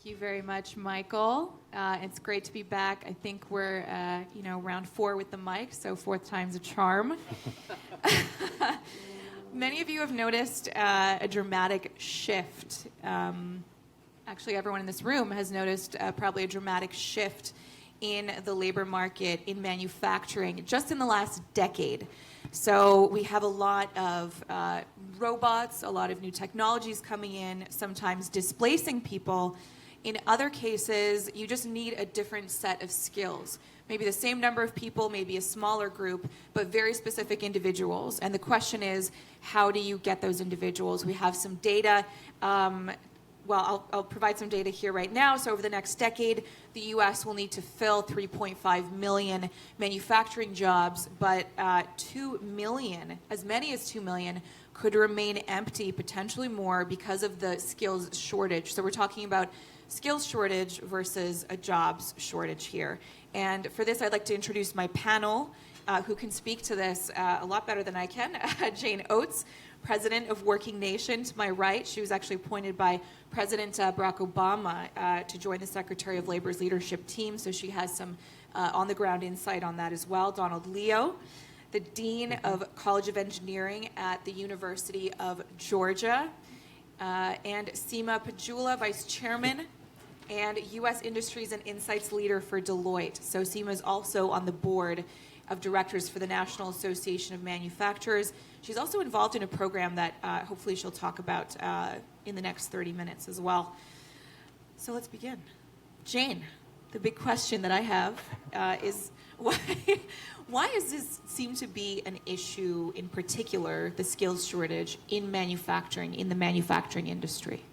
Thank you very much, Michael. It's great to be back. I think we're, round 4 with the mic, so 4th time's a charm. Many of you have noticed a dramatic shift. Actually, everyone in this room has noticed probably a dramatic shift in the labor market in manufacturing just in the last decade. So we have a lot of robots, a lot of new technologies coming in, sometimes displacing people. In other cases, you just need a different set of skills. Maybe the same number of people, maybe a smaller group, but very specific individuals. And the question is, how do you get those individuals? We have some data. I'll provide some data here right now. So over the next decade, the U.S. will need to fill 3.5 million manufacturing jobs, but 2 million, as many as 2 million, could remain empty, potentially more, because of the skills shortage. So we're talking about skills shortage versus a jobs shortage here. And for this, I'd like to introduce my panel, who can speak to this a lot better than I can. Jane Oates, President of Working Nation, to my right. She was actually appointed by President Barack Obama to join the Secretary of Labor's leadership team, so she has some on-the-ground insight on that as well. Donald Leo, the Dean of College of Engineering at the University of Georgia, and Seema Pujula, Vice Chairman and U.S. Industries and Insights Leader for Deloitte. So Seema is also on the board of directors for the National Association of Manufacturers. She's also involved in a program that hopefully she'll talk about in the next 30 minutes as well. So let's begin. Jane, the big question that I have is why does this seem to be an issue in particular, the skills shortage in manufacturing, in the manufacturing industry?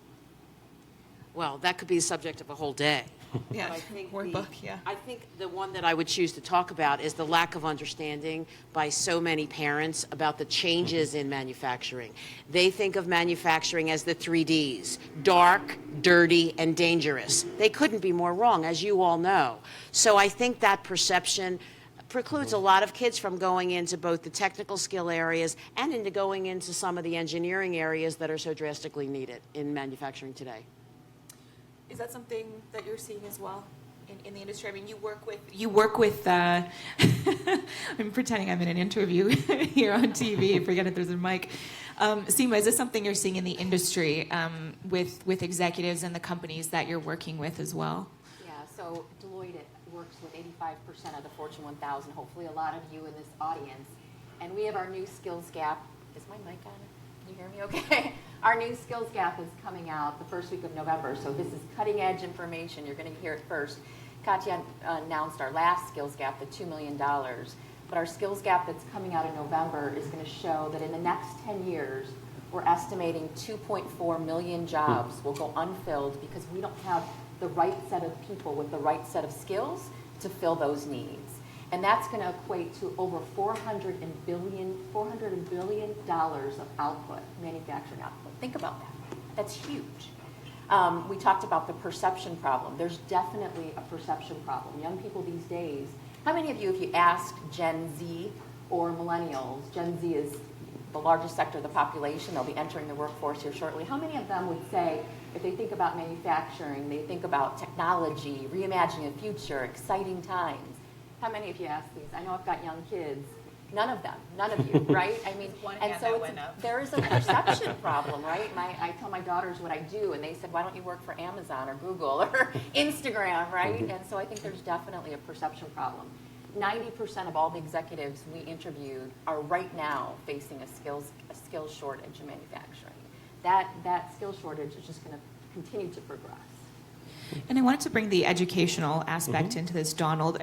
Well, that could be the subject of a whole day. Yeah, I think I think the one that I would choose to talk about is the lack of understanding by so many parents about the changes in manufacturing. They think of manufacturing as the 3 Ds: dark, dirty, and dangerous. They couldn't be more wrong, as you all know. So I think that perception precludes a lot of kids from going into both the technical skill areas and into going into some of the engineering areas that are so drastically needed in manufacturing today. Is that something that you're seeing as well in the industry? I mean, you work with I'm pretending I'm in an interview here on TV. Forget it, there's a mic. Seema, is this something you're seeing in the industry with executives and the companies that you're working with as well? Yeah, so Deloitte works with 85% of the Fortune 1000, hopefully a lot of you in this audience. And we have our new skills gap. Is my mic on? Can you hear me okay? Our new skills gap is coming out the first week of November, so this is cutting edge information. You're going to hear it first. Katya announced our last skills gap, the $2 million. But our skills gap that's coming out in November is going to show that in the next 10 years, we're estimating 2.4 million jobs will go unfilled because we don't have the right set of people with the right set of skills to fill those needs. And that's going to equate to over $400 billion of output, manufacturing output. Think about that. That's huge. We talked about the perception problem. There's definitely a perception problem. Young people these days, how many of you, if you asked Gen Z or millennials, Gen Z is the largest sector of the population, they'll be entering the workforce here shortly, how many of them would say, if they think about manufacturing, they think about technology, reimagining the future, exciting times? How many of you ask these? I know I've got young kids. None of them, none of you, right? I mean, and so there is a perception problem, right? I tell my daughters what I do, and they said, why don't you work for Amazon or Google or Instagram, right? And so I think there's definitely a perception problem. 90% of all the executives we interviewed are right now facing a skills shortage in manufacturing. That skills shortage is just going to continue to progress. And I wanted to bring the educational aspect into this, Donald.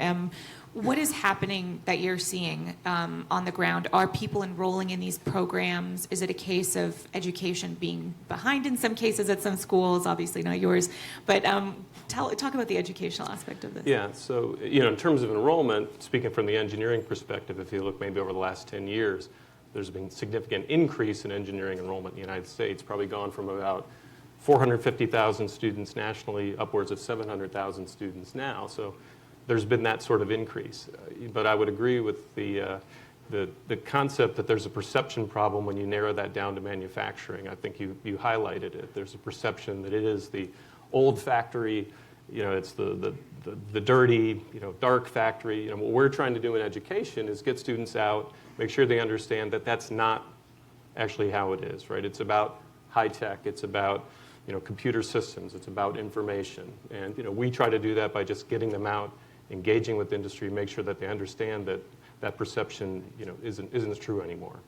What is happening that you're seeing on the ground? Are people enrolling in these programs? Is it a case of education being behind in some cases at some schools? Obviously not yours, but talk about the educational aspect of this. Yeah, so in terms of enrollment, speaking from the engineering perspective, if you look maybe over the last 10 years, there's been significant increase in engineering enrollment in the United States, probably gone from about 450,000 students nationally, upwards of 700,000 students now. So there's been that sort of increase. But I would agree with the concept that there's a perception problem when you narrow that down to manufacturing. I think you highlighted it. There's a perception that it is the old factory, it's the dirty, dark factory. What we're trying to do in education is get students out, make sure they understand that that's not actually how it is, right? It's about high tech. It's about, computer systems. It's about information. And, we try to do that by just getting them out, engaging with industry, make sure that they understand that that perception, isn't true anymore.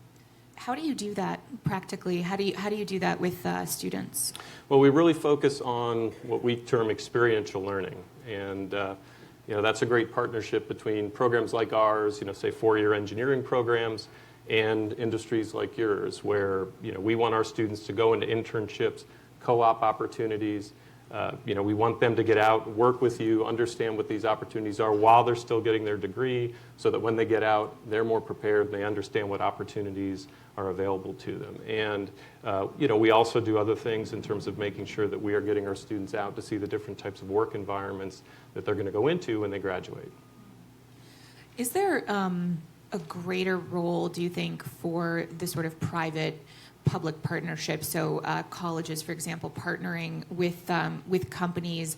How do you do that practically? How do you do that with students? Well, we really focus on what we term experiential learning. And, that's a great partnership between programs like ours, say 4-year engineering programs, and industries like yours, where, we want our students to go into internships, co-op opportunities. We want them to get out, work with you, understand what these opportunities are while they're still getting their degree, so that when they get out, they're more prepared, they understand what opportunities are available to them. And, we also do other things in terms of making sure that we are getting our students out to see the different types of work environments that they're going to go into when they graduate. Is there a greater role, do you think, for the sort of private-public partnership? So colleges, for example, partnering with companies.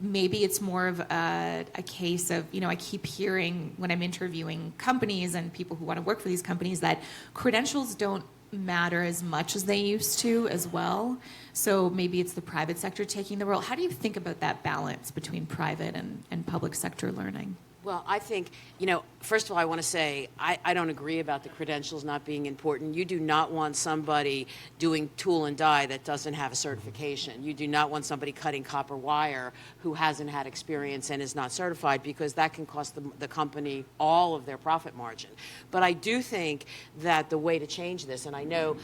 Maybe it's more of a case of, I keep hearing when I'm interviewing companies and people who want to work for these companies that credentials don't matter as much as they used to as well. So maybe it's the private sector taking the role. How do you think about that balance between private and public sector learning? Well, I think, first of all, I want to say I don't agree about the credentials not being important. You do not want somebody doing tool and die that doesn't have a certification. You do not want somebody cutting copper wire who hasn't had experience and is not certified, because that can cost the company all of their profit margin. But I do think that the way to change this, and I know,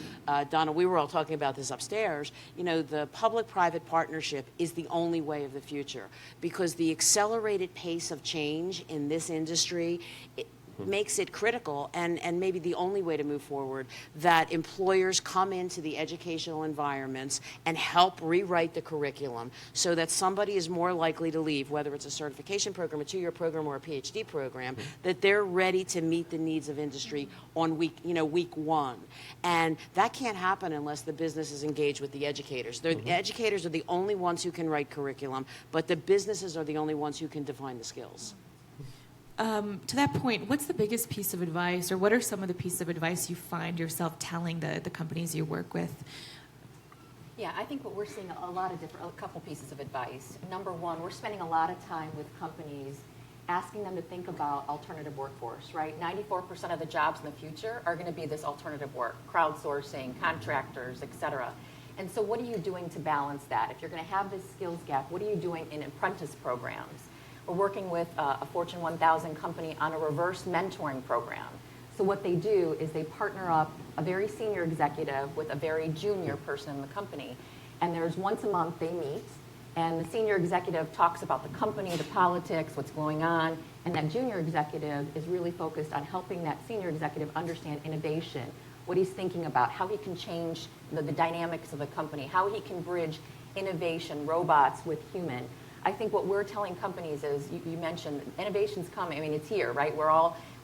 Donna, we were all talking about this upstairs, the public-private partnership is the only way of the future, because the accelerated pace of change in this industry, it makes it critical and maybe the only way to move forward that employers come into the educational environments and help rewrite the curriculum so that somebody is more likely to leave, whether it's a certification program, a 2-year program, or a PhD program, that they're ready to meet the needs of industry on week 1. And that can't happen unless the business is engaged with the educators. The educators are the only ones who can write curriculum, but the businesses are the only ones who can define the skills. To that point, what's the biggest piece of advice, or what are some of the pieces of advice you find yourself telling the companies you work with? Yeah, I think what we're seeing a couple pieces of advice. Number one, we're spending a lot of time with companies asking them to think about alternative workforce, right? 94% of the jobs in the future are going to be this alternative work, crowdsourcing, contractors, et cetera. And so what are you doing to balance that? If you're going to have this skills gap, what are you doing in apprentice programs? We're working with a Fortune 1000 company on a reverse mentoring program. So what they do is they partner up a very senior executive with a very junior person in the company. And there's once a month they meet, and the senior executive talks about the company, the politics, what's going on, and that junior executive is really focused on helping that senior executive understand innovation, what he's thinking about, how he can change the dynamics of the company, how he can bridge innovation, robots with human. I think what we're telling companies is, you mentioned, innovation's coming. I mean, it's here, right?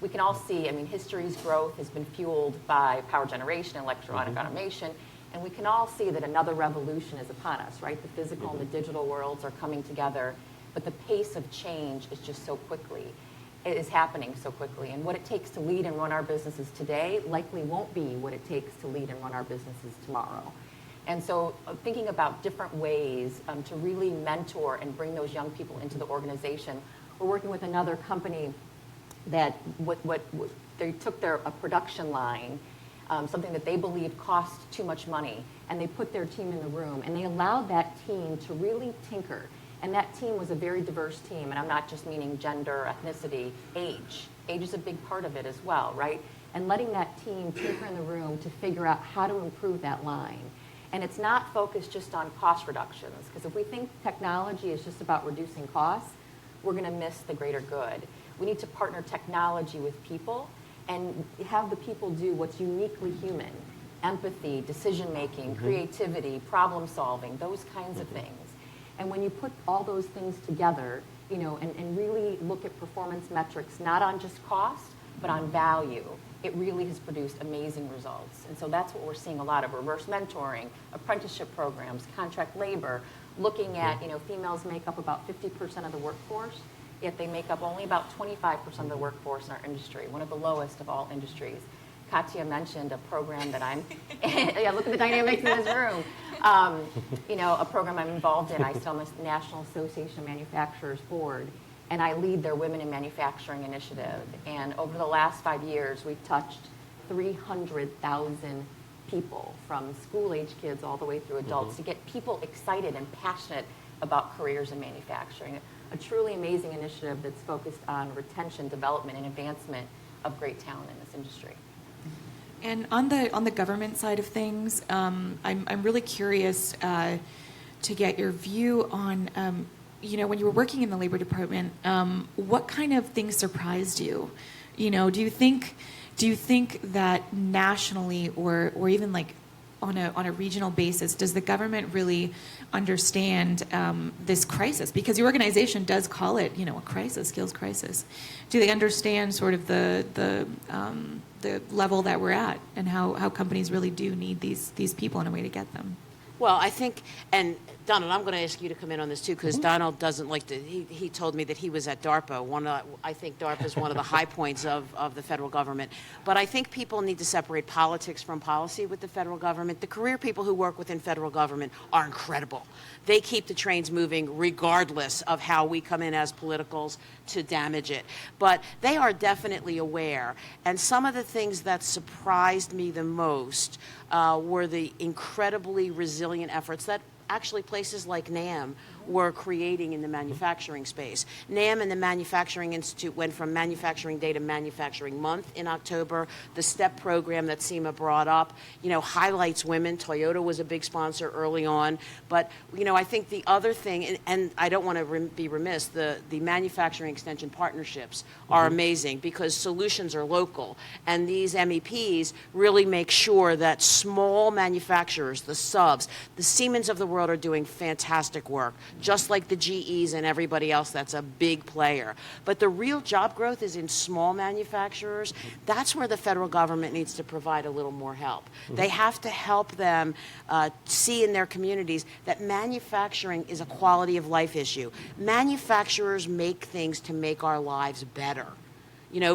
We can all see, history's growth has been fueled by power generation, electronic automation, and we can all see that another revolution is upon us, right? The physical and the digital worlds are coming together, but the pace of change is just it is happening so quickly. And what it takes to lead and run our businesses today likely won't be what it takes to lead and run our businesses tomorrow. And so thinking about different ways to really mentor and bring those young people into the organization. We're working with another company that they took a production line, something that they believed cost too much money, and they put their team in the room, and they allowed that team to really tinker. And that team was a very diverse team, and I'm not just meaning gender, ethnicity, age. Age is a big part of it as well, right? And letting that team tinker in the room to figure out how to improve that line. And it's not focused just on cost reductions, because if we think technology is just about reducing costs, we're going to miss the greater good. We need to partner technology with people and have the people do what's uniquely human: empathy, decision-making, creativity, problem-solving, those kinds of things. And when you put all those things together, and really look at performance metrics, not on just cost, but on value, it really has produced amazing results. And so that's what we're seeing a lot of: reverse mentoring, apprenticeship programs, contract labor, looking at, females make up about 50% of the workforce, yet they make up only about 25% of the workforce in our industry, one of the lowest of all industries. Katya mentioned a program that I'm, yeah, look at the dynamics in this room. A program I'm involved in. I sit on the National Association of Manufacturers Board, and I lead their Women in Manufacturing initiative. And over the last 5 years, we've touched 300,000 people, from school-age kids all the way through adults, to get people excited and passionate about careers in manufacturing. A truly amazing initiative that's focused on retention, development, and advancement of great talent in this industry. And on the government side of things, I'm really curious to get your view on, when you were working in the Labor Department, what kind of things surprised you? Do you think that nationally or even like on a regional basis, does the government really understand this crisis? Because your organization does call it, a crisis, skills crisis. Do they understand sort of the level that we're at and how companies really do need these people and a way to get them? Well, I think, and Donald, I'm going to ask you to come in on this too, because Donald doesn't like to, he told me that he was at DARPA. I think DARPA is one of the high points of the federal government. But I think people need to separate politics from policy with the federal government. The career people who work within federal government are incredible. They keep the trains moving regardless of how we come in as politicals to damage it. But they are definitely aware. And some of the things that surprised me the most were the incredibly resilient efforts that actually places like NAM were creating in the manufacturing space. NAM and the Manufacturing Institute went from Manufacturing Day to Manufacturing Month in October. The STEP program that Seema brought up, highlights women. Toyota was a big sponsor early on. But, I think the other thing, and I don't want to be remiss, the manufacturing extension partnerships are amazing because solutions are local. And these MEPs really make sure that small manufacturers, the subs, the Siemens of the world are doing fantastic work, just like the GEs and everybody else that's a big player. But the real job growth is in small manufacturers. That's where the federal government needs to provide a little more help. They have to help them see in their communities that manufacturing is a quality of life issue. Manufacturers make things to make our lives better.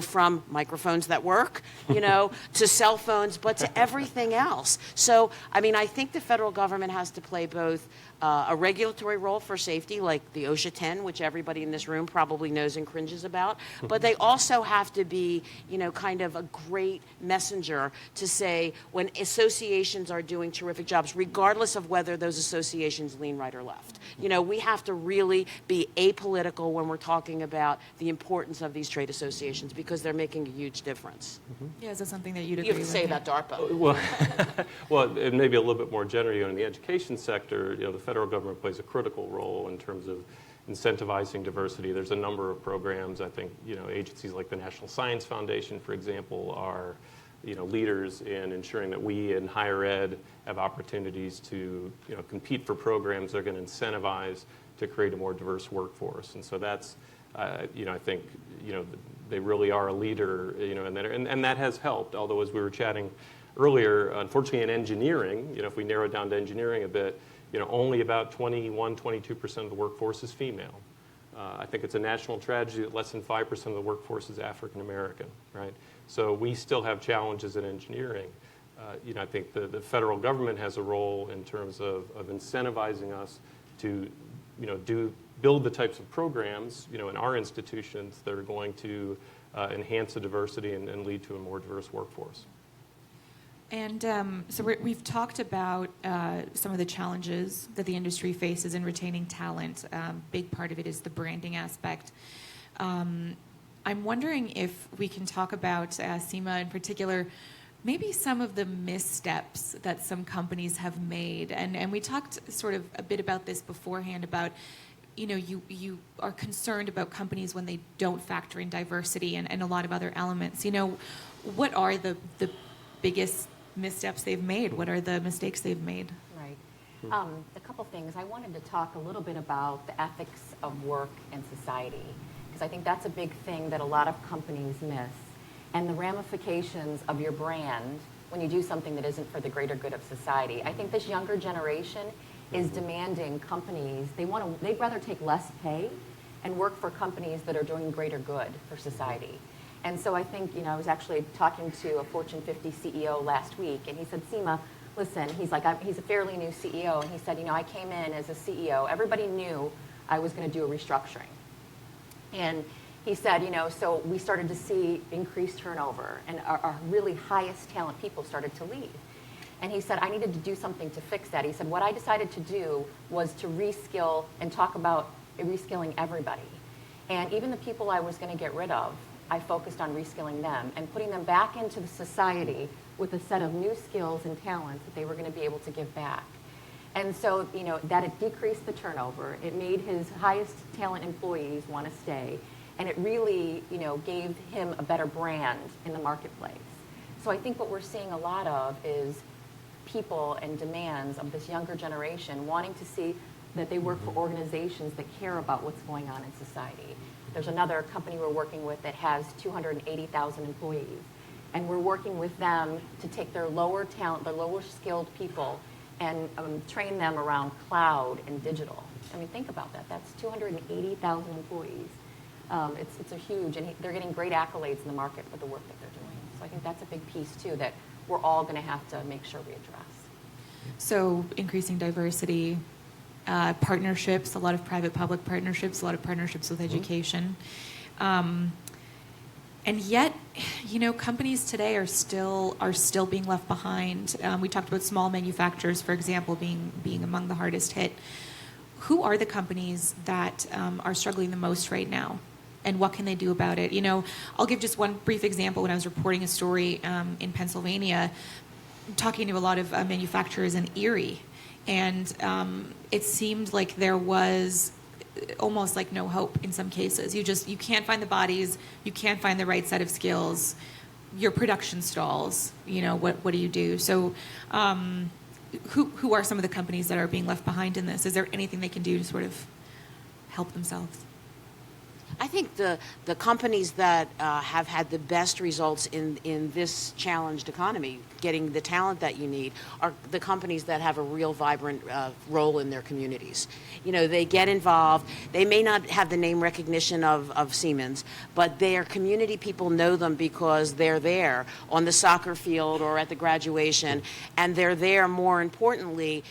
From microphones that work, to cell phones, but to everything else. So, I think the federal government has to play both a regulatory role for safety, like the OSHA 10, which everybody in this room probably knows and cringes about, but they also have to be, kind of a great messenger to say when associations are doing terrific jobs, regardless of whether those associations lean right or left. We have to really be apolitical when we're talking about the importance of these trade associations because they're making a huge difference. Yeah, is that something that you'd agree You have with? to say about DARPA. Well, and maybe a little bit more generally in the education sector, the federal government plays a critical role in terms of incentivizing diversity. There's a number of programs. I think, agencies like the National Science Foundation, for example, are, leaders in ensuring that we in higher ed have opportunities to, compete for programs that are going to incentivize to create a more diverse workforce. And so that's, I think, they really are a leader, and that has helped. Although, as we were chatting earlier, unfortunately in engineering, if we narrow it down to engineering a bit, only about 22% of the workforce is female. I think it's a national tragedy that less than 5% of the workforce is African American, right? So we still have challenges in engineering. I think the federal government has a role in terms of incentivizing us to, build the types of programs, in our institutions that are going to enhance the diversity and lead to a more diverse workforce. And so we've talked about some of the challenges that the industry faces in retaining talent. Big part of it is the branding aspect. I'm wondering if we can talk about, Seema in particular, maybe some of the missteps that some companies have made. And we talked sort of a bit about this beforehand about, you are concerned about companies when they don't factor in diversity and a lot of other elements. What are the biggest missteps they've made? What are the mistakes they've made? Right. A couple things. I wanted to talk a little bit about the ethics of work and society, because I think that's a big thing that a lot of companies miss, and the ramifications of your brand when you do something that isn't for the greater good of society. I think this younger generation is demanding companies, they'd rather take less pay and work for companies that are doing greater good for society. And so I think, I was actually talking to a Fortune 50 CEO last week, and he said, Seema, listen, he's a fairly new CEO, and he said, I came in as a CEO, everybody knew I was going to do a restructuring. And he said, so we started to see increased turnover, and our really highest talent people started to leave. And he said, I needed to do something to fix that. He said, what I decided to do was to reskill and talk about reskilling everybody. And even the people I was going to get rid of, I focused on reskilling them and putting them back into the society with a set of new skills and talents that they were going to be able to give back. And so, that it decreased the turnover. It made his highest talent employees want to stay. And it really, gave him a better brand in the marketplace. So I think what we're seeing a lot of is people and demands of this younger generation wanting to see that they work for organizations that care about what's going on in society. There's another company we're working with that has 280,000 employees. And we're working with them to take their lower talent, their lower skilled people, and train them around cloud and digital. I mean, think about that. That's 280,000 employees. It's a huge, and they're getting great accolades in the market for the work that they're doing. So I think that's a big piece, too, that we're all going to have to make sure we address. So increasing diversity, partnerships, a lot of private-public partnerships, a lot of partnerships with education. And yet, companies today are still being left behind. We talked about small manufacturers, for example, being among the hardest hit. Who are the companies that are struggling the most right now? And what can they do about it? I'll give just one brief example. When I was reporting a story in Pennsylvania, talking to a lot of manufacturers in Erie, and it seemed like there was almost like no hope in some cases. You can't find the bodies, you can't find the right set of skills, your production stalls, what do you do? So who are some of the companies that are being left behind in this? Is there anything they can do to sort of help themselves? I think the companies that have had the best results in this challenged economy, getting the talent that you need, are the companies that have a real vibrant role in their communities. They get involved. They may not have the name recognition of Siemens, but their community people know them because they're there on the soccer field or at the graduation, and they're there, more importantly,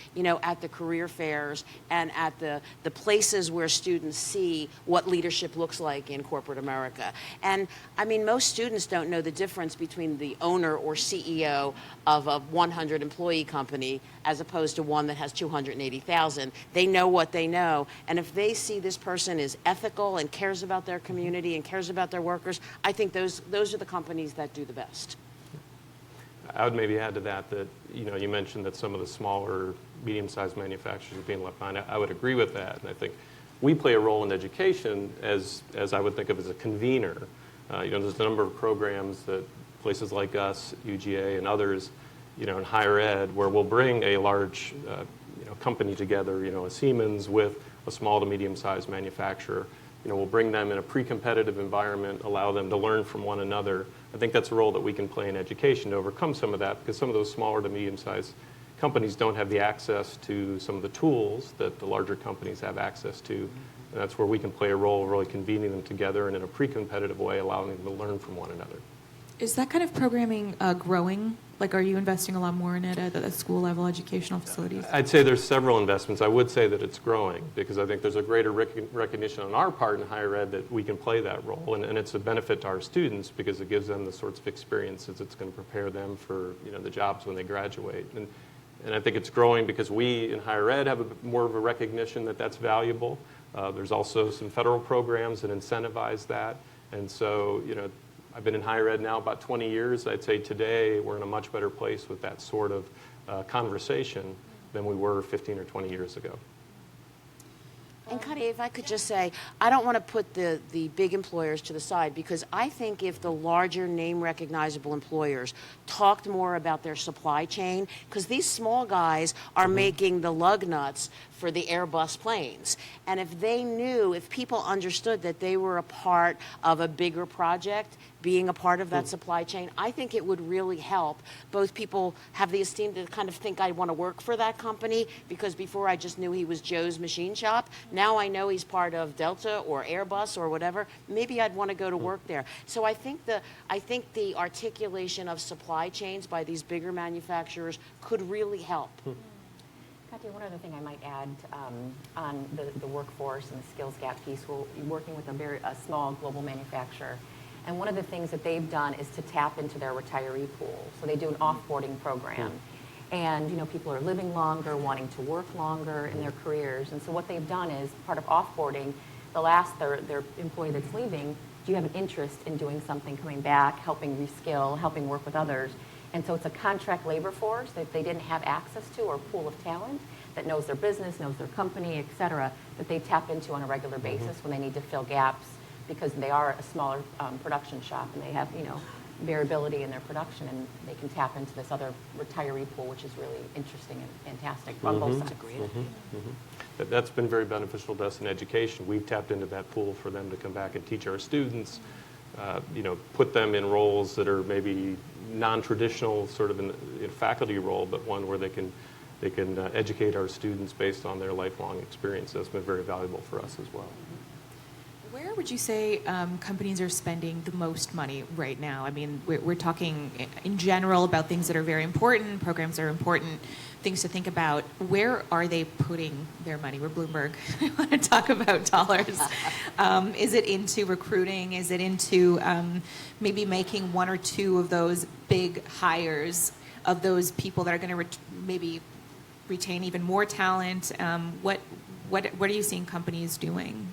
at the career fairs and at the places where students see what leadership looks like in corporate America. And I mean, most students don't know the difference between the owner or CEO of a 100 employee company as opposed to one that has 280,000. They know what they know. And if they see this person is ethical and cares about their community and cares about their workers, I think those are the companies that do the best. I would maybe add to that you mentioned that some of the smaller, medium-sized manufacturers are being left behind. I would agree with that, and I think we play a role in education as I would think of as a convener. There's a number of programs that places like us, UGA, and others, in higher ed, where we'll bring a large, company together, a Siemens with a small to medium-sized manufacturer. We'll bring them in a pre-competitive environment, allow them to learn from one another. I think that's a role that we can play in education to overcome some of that, because some of those smaller to medium-sized companies don't have the access to some of the tools that the larger companies have access to. And that's where we can play a role, really convening them together and in a pre-competitive way, allowing them to learn from one another. Is that kind of programming growing? Like, are you investing a lot more in it at the school level educational facilities? I'd say there's several investments. I would say that it's growing because I think there's a greater recognition on our part in higher ed that we can play that role. And it's a benefit to our students because it gives them the sorts of experiences that's going to prepare them for the jobs when they graduate. And I think it's growing because we in higher ed have more of a recognition that that's valuable. There's also some federal programs that incentivize that. And so, I've been in higher ed now about 20 years. I'd say today we're in a much better place with that sort of conversation than we were 15 or 20 years ago. And Connie, if I could just say, I don't want to put the big employers to the side, because I think if the larger name recognizable employers talked more about their supply chain, because these small guys are making the lug nuts for the Airbus planes. And if they knew, if people understood that they were a part of a bigger project, being a part of that supply chain, I think it would really help both people have the esteem to kind of think I want to work for that company, because before I just knew he was Joe's machine shop. Now I know he's part of Delta or Airbus or whatever. Maybe I'd want to go to work there. So I think the articulation of supply chains by these bigger manufacturers could really help. Katya, one other thing I might add on the workforce and the skills gap piece. We're working with a small global manufacturer. And one of the things that they've done is to tap into their retiree pool. So they do an offboarding program. And people are living longer, wanting to work longer in their careers. And so what they've done is, part of offboarding, their employee that's leaving, do you have an interest in doing something, coming back, helping reskill, helping work with others? And so it's a contract labor force that they didn't have access to, or pool of talent that knows their business, knows their company, et cetera, that they tap into on a regular basis when they need to fill gaps, because they are a smaller production shop and they have, variability in their production, and they can tap into this other retiree pool, which is really interesting and fantastic on both sides. That's been very beneficial to us in education. We've tapped into that pool for them to come back and teach our students, put them in roles that are maybe non-traditional, sort of in a faculty role, but one where they can educate our students based on their lifelong experience. That's been very valuable for us as well. Where would you say companies are spending the most money right now? I mean, we're talking in general about things that are very important, programs that are important, things to think about. Where are they putting their money? We're Bloomberg. I want to talk about dollars. Is it into recruiting? Is it into maybe making one or two of those big hires of those people that are going to maybe retain even more talent? What are you seeing companies doing?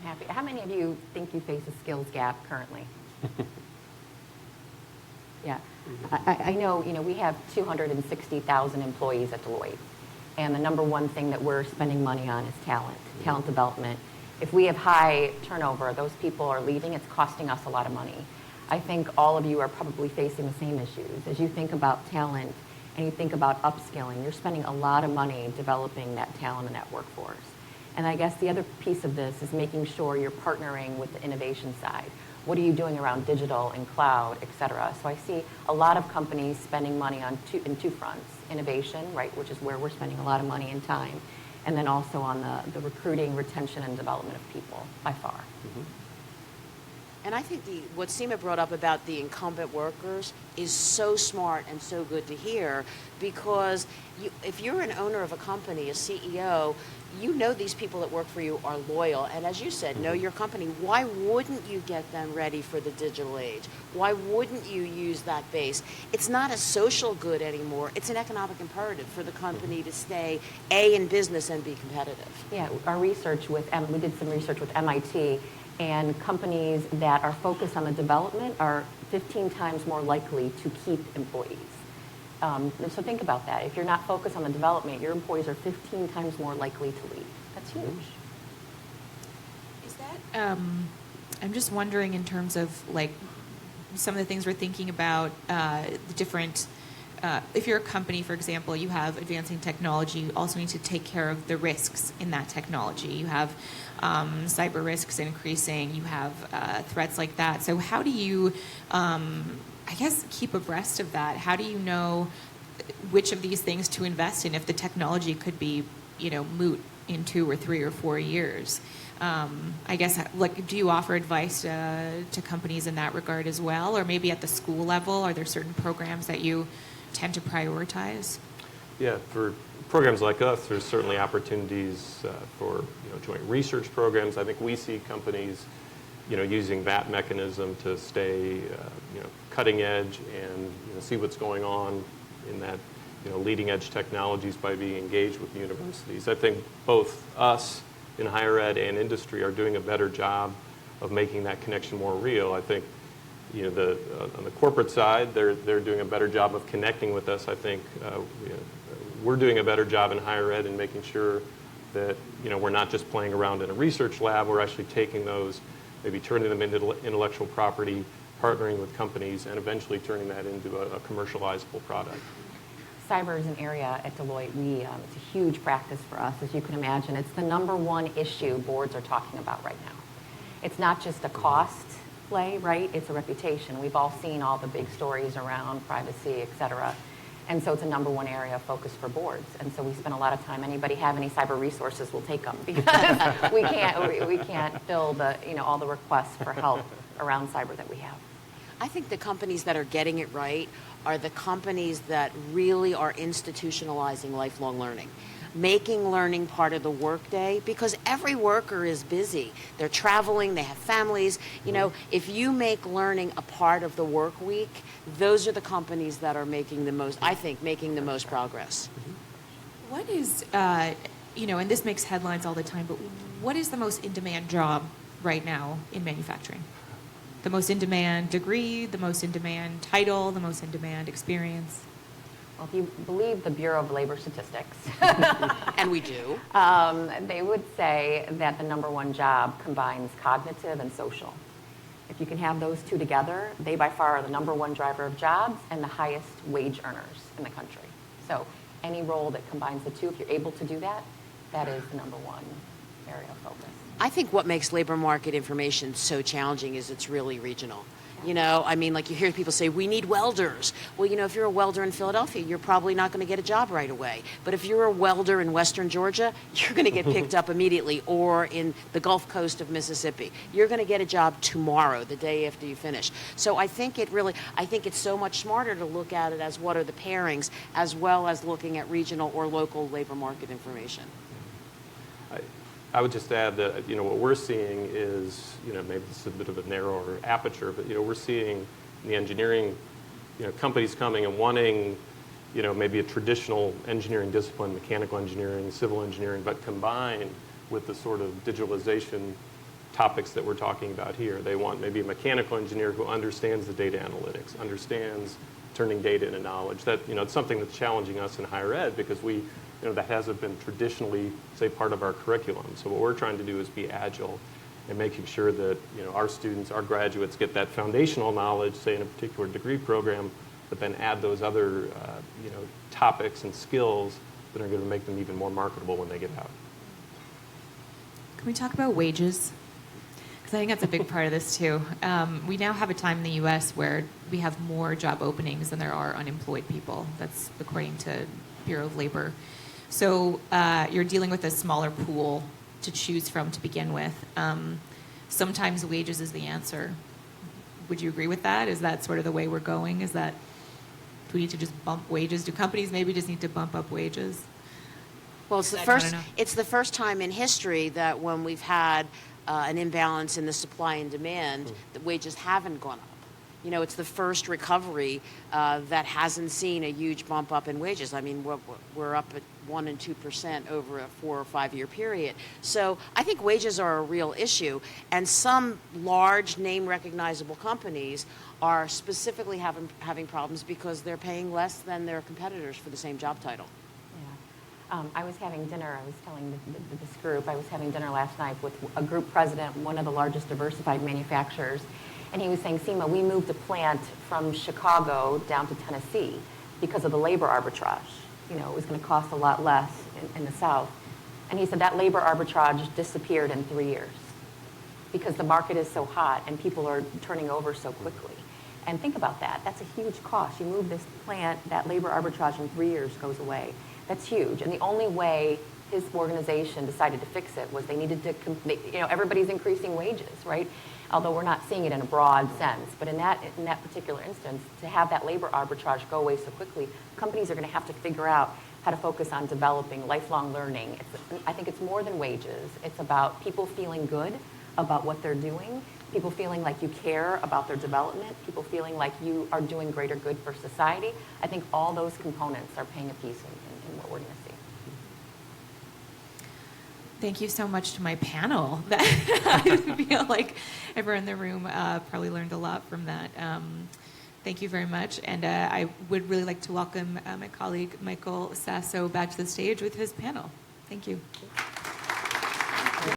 Happy. How many of you think you face a skills gap currently? Yeah, I know. We have 260,000 employees at Deloitte, and the number one thing that we're spending money on is talent development. If we have high turnover, those people are leaving. It's costing us a lot of money. I think all of you are probably facing the same issues. As you think about talent and you think about upskilling, you're spending a lot of money developing that talent and that workforce. And I guess the other piece of this is making sure you're partnering with the innovation side. What are you doing around digital and cloud, et cetera? So I see a lot of companies spending money in two fronts. Innovation, right, which is where we're spending a lot of money and time. And then also on the recruiting, retention, and development of people, by far. And I think what Seema brought up about the incumbent workers is so smart and so good to hear, because if you're an owner of a company, a CEO, you know these people that work for you are loyal. And as you said, know your company. Why wouldn't you get them ready for the digital age? Why wouldn't you use that base? It's not a social good anymore. It's an economic imperative for the company to stay, in business and be competitive. Yeah, our research we did some research with MIT, and companies that are focused on the development are 15 times more likely to keep employees. So think about that. If you're not focused on the development, your employees are 15 times more likely to leave. That's huge. Is that, I'm just wondering in terms of like some of the things we're thinking about, the different, if you're a company, for example, you have advancing technology, you also need to take care of the risks in that technology. You have cyber risks increasing, you have threats like that. So how do you, I guess, keep abreast of that? How do you know which of these things to invest in if the technology could be, moot in 2 or 3 or 4 years? I guess, do you offer advice to companies in that regard as well? Or maybe at the school level, are there certain programs that you tend to prioritize? Yeah, for programs like us, there's certainly opportunities for joint research programs. I think we see companies using that mechanism to stay cutting edge and see what's going on in that leading edge technologies by being engaged with the universities. I think both us in higher ed and industry are doing a better job of making that connection more real. I think on the corporate side, they're doing a better job of connecting with us. I think we're doing a better job in higher ed in making sure that we're not just playing around in a research lab. We're actually taking those, maybe turning them into intellectual property, partnering with companies, and eventually turning that into a commercializable product. Cyber is an area at Deloitte, it's a huge practice for us, as you can imagine. It's the #1 issue boards are talking about right now. It's not just a cost play, right? It's a reputation. We've all seen all the big stories around privacy, et cetera. And so it's a #1 area of focus for boards. And so we spend a lot of time, anybody have any cyber resources, we'll take them because we can't fill the, all the requests for help around cyber that we have. I think the companies that are getting it right are the companies that really are institutionalizing lifelong learning, making learning part of the workday, because every worker is busy. They're traveling, they have families. If you make learning a part of the work week, those are the companies that are making the most progress. What is, and this makes headlines all the time, but what is the most in-demand job right now in manufacturing? The most in-demand degree, the most in-demand title, the most in-demand experience? Well, if you believe the Bureau of Labor Statistics, And we do. they would say that the #1 job combines cognitive and social. If you can have those two together, they by far are the #1 driver of jobs and the highest wage earners in the country. So any role that combines the two, if you're able to do that, that is the #1 area of focus. I think what makes labor market information so challenging is it's really regional. Like you hear people say, we need welders. Well, if you're a welder in Philadelphia, you're probably not going to get a job right away. But if you're a welder in Western Georgia, you're going to get picked up immediately, or in the Gulf Coast of Mississippi. You're going to get a job tomorrow, the day after you finish. So I think it's so much smarter to look at it as what are the pairings, as well as looking at regional or local labor market information. I would just add that, what we're seeing is, maybe this is a bit of a narrower aperture, but, we're seeing in the engineering, companies coming and wanting, maybe a traditional engineering discipline, mechanical engineering, civil engineering, but combined with the sort of digitalization topics that we're talking about here. They want maybe a mechanical engineer who understands the data analytics, understands turning data into knowledge. That, it's something that's challenging us in higher ed because that hasn't been traditionally, say, part of our curriculum. So what we're trying to do is be agile and making sure that, our students, our graduates get that foundational knowledge, say, in a particular degree program, but then add those other, topics and skills that are going to make them even more marketable when they get out. Can we talk about wages? Because I think that's a big part of this, too. We now have a time in the U.S. where we have more job openings than there are unemployed people. That's according to Bureau of Labor. So you're dealing with a smaller pool to choose from to begin with. Sometimes wages is the answer. Would you agree with that? Is that sort of the way we're going? Do we need to just bump wages? Do companies maybe just need to bump up wages? Well, it's the first time in history that when we've had an imbalance in the supply and demand, the wages haven't gone up. It's the first recovery that hasn't seen a huge bump up in wages. I mean, we're up at 1% and 2% over a 4 or 5 year period. So I think wages are a real issue, and some large name recognizable companies are specifically having problems because they're paying less than their competitors for the same job title. Yeah. I was having dinner, I was telling this group, I was having dinner last night with a group president, one of the largest diversified manufacturers. And he was saying, Seema, we moved a plant from Chicago down to Tennessee because of the labor arbitrage. It was going to cost a lot less in the South. And he said that labor arbitrage disappeared in 3 years because the market is so hot and people are turning over so quickly. And think about that. That's a huge cost. You move this plant, that labor arbitrage in 3 years goes away. That's huge. And the only way his organization decided to fix it was they needed to, everybody's increasing wages, right? Although we're not seeing it in a broad sense. But in that particular instance, to have that labor arbitrage go away so quickly, companies are going to have to figure out how to focus on developing lifelong learning. I think it's more than wages. It's about people feeling good about what they're doing, people feeling like you care about their development, people feeling like you are doing greater good for society. I think all those components are playing a piece in what we're going to see. Thank you so much to my panel. I feel like everyone in the room probably learned a lot from that. Thank you very much. And I would really like to welcome my colleague, Michael Sasso, back to the stage with his panel. Thank you.